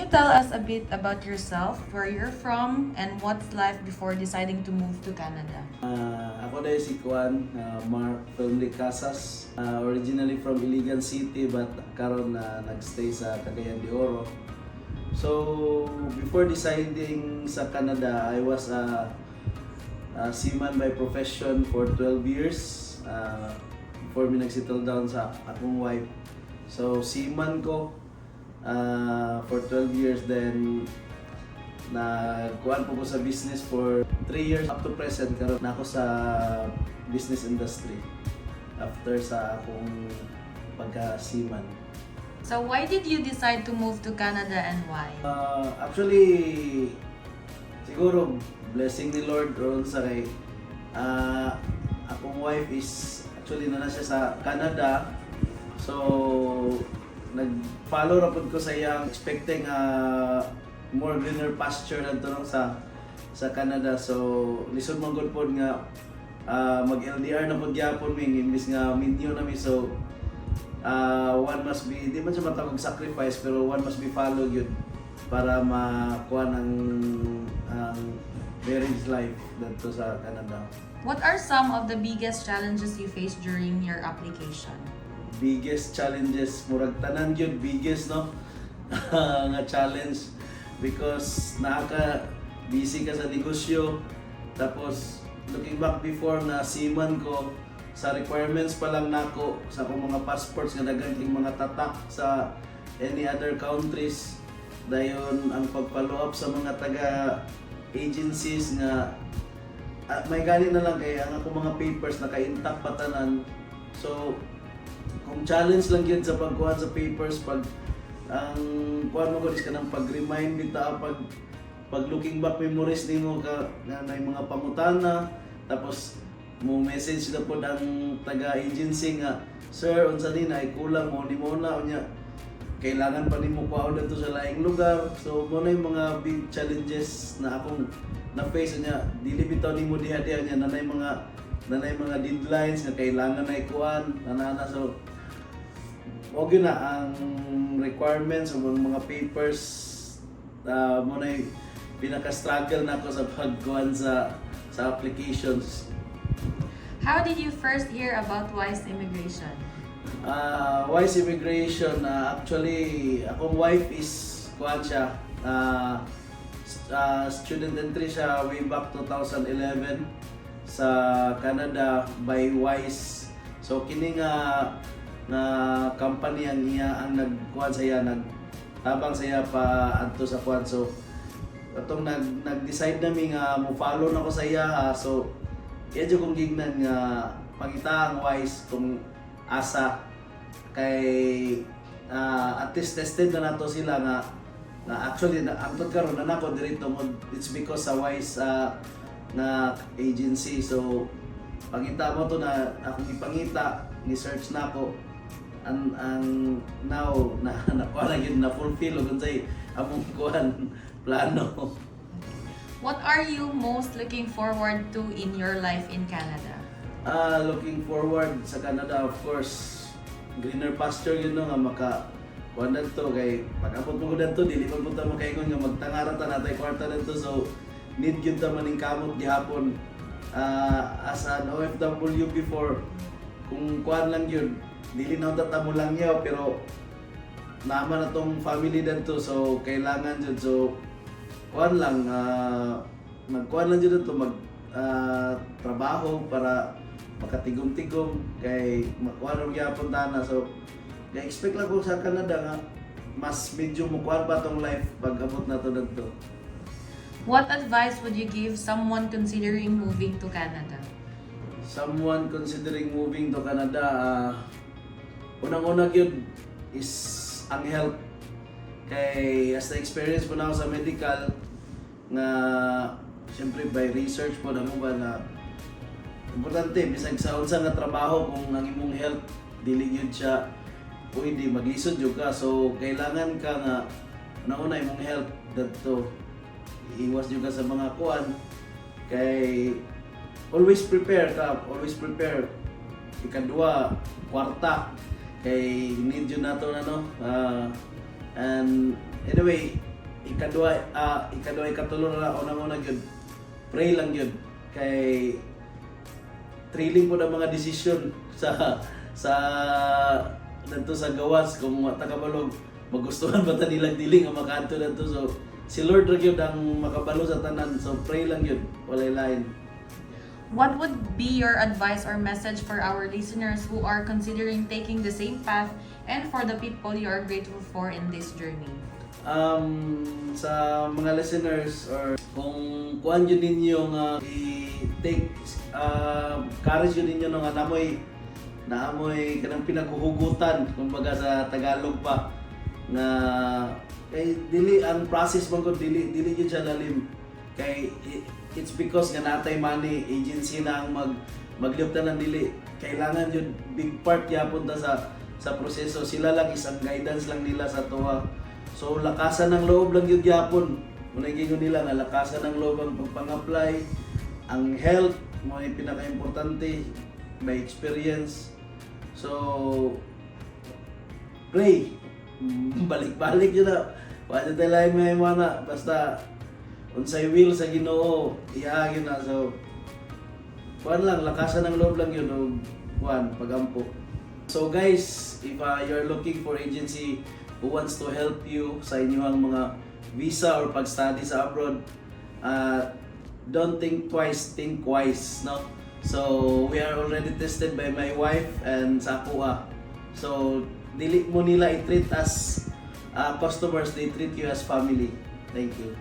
tell us a bit about yourself, where you're from, and what's life before deciding to move to Canada? Ako dahil si Juan Mark Felmy Casas. Originally from Iligan City but karon nagstay sa Cagayan de Oro. So before deciding sa Canada, I was a seaman by profession for 12 years before me nag-settle down sa akong wife. So seaman ko for 12 years, then nagkuhan po ko sa business for 3 years up to present. Karon na ako sa business industry after sa akong pagka-seaman. So why did you decide to move to Canada and why? Actually, siguro blessing ni Lord ron sa kay akong wife is actually na siya sa Canada. So nag-follow ra pud ko sa iyang expecting more greener pasture nanto sa Canada. So lisod man gud pod nga mag LDR na pod gyapon mi imbis nga minyo na mi. So one must be, di man siya matawag sacrifice, pero one must be followed yun para makuha ng marriage life dito sa Canada. What are some of the biggest challenges you faced during your application? Biggest challenges, murag tanan yun, biggest no nga challenge because busy ka sa negosyo. Tapos looking back before na seaman ko, sa requirements pa lang nako sa akong mga passports nga daghan king mga tatak sa any other countries. Dayon ang pag-follow up sa mga taga agencies nga may gani na lang kay ang akong mga papers naka-intact pa tanan. So kung challenge lang yun sa pagkuha sa papers, pag ang kuha mo ko is kanang pag-remind bita, pag looking back memories nimo ka na mga pangutana, tapos mo message na po ang taga-agency nga, sir, unsa din ay kulang mo, ni mo na, unya, kailangan pa ni mo kuha dito sa laing lugar. So, mo na yung mga big challenges na akong na-face niya. Dili bitaw ni mo diha-diha niya, nanay mga deadlines nga kailangan na ikuan, nanana. So, okay na ang requirements o mga papers, mo na yung pinaka-struggle na ako sa pagkuhan sa applications. How did you first hear about WISE Immigration? WISE Immigration, actually, akong wife is kuhan siya, student entry siya way back 2011 sa Canada by WISE. So kini nga company ang iya ang nagkuhan sa iya, nagtabang sa iya pa adto sa kuhan. So atong nag-decide nami nga mo follow na ko sa iya. So kaya kong gignan nga pangita ang WISE kung asa kay at least tested na nato sila nga actually antod karon na nako dirito mo, it's because sa WISE na agency. So pangita mo to na akong ipangita ni search nako ang now na kuha na fulfill og unsay among kuhan plano. What are you most looking forward to in your life in Canada? Looking forward sa Canada, of course, greener pasture yun no, nga makakuha to kay pag-abot mo ko dito, dili pa po ta makaingon nga magtangara ta natay kwarta dito. So need yun ta maning kamot gihapon as an OFW before. Kung kuhan lang yun, dili na ta mo lang yaw, pero naman na tong family dito, so kailangan yun. So kuhan lang, magkuhan lang dito trabaho para makatigom-tigom kay makuha rin gyapon tana. So kaya expect lang ko sa Canada nga mas medyo mukuhan pa tong life pag abot na to dito. What advice would you give someone considering moving to Canada? Someone considering moving to Canada, unang-una yun is ang health. Kay as the experience ko na ako sa medical nga siyempre by research po na mo ba na importante bisag sa unsa nga trabaho kung ang imong health dili gyud siya pwede maglisod jud ka. So kailangan ka nga una imong health dadto iwas jud ka sa mga kuan kay always prepare. Ikadua, kwarta kay need yun nato na no. And anyway, ikaduha ikatulo na una gyud. Pray lang gyud kay thrilling po ang mga desisyon sa nanto sa gawas kung wa ta kabalog magustuhan ba ta nilang dili nga makaadto nanto. So si Lord ra gyud ang makabalo sa tanan, so pray lang gyud, walay lain. What would be your advice or message for our listeners who are considering taking the same path and for the people you are grateful for in this journey? Sa mga listeners, or kung kuan yun ninyo nga i-take courage yun ninyo nga naamoy kanang pinaghuhugutan kumbaga sa Tagalog pa nga kay dili ang process man ko dili gyud siya lalim kay it's because nga natay money agency na ang maglibtan ng dili kailangan yun big part yapon ta sa proseso. Sila lang isang guidance lang nila sa tuwa. So lakasan ng loob lang yun yapon. Muna gingon nila nga lakasan ng loob ang pagpang-apply. Ang health mo ay pinaka-importante by experience. So pray. Balik-balik yun na. Wala tayo lang may mana. Basta unsay will sa Ginoo, iyaagin na. So kuan lang, lakasan ng loob lang yun. O kuan, pagampo. So guys, if you're looking for agency who wants to help you sa inyong mga visa or pag-study sa abroad, don't think twice, think wise, no? So we are already tested by my wife and sa kuha. So dili mo nila i-treat as customers, they treat you as family. Thank you.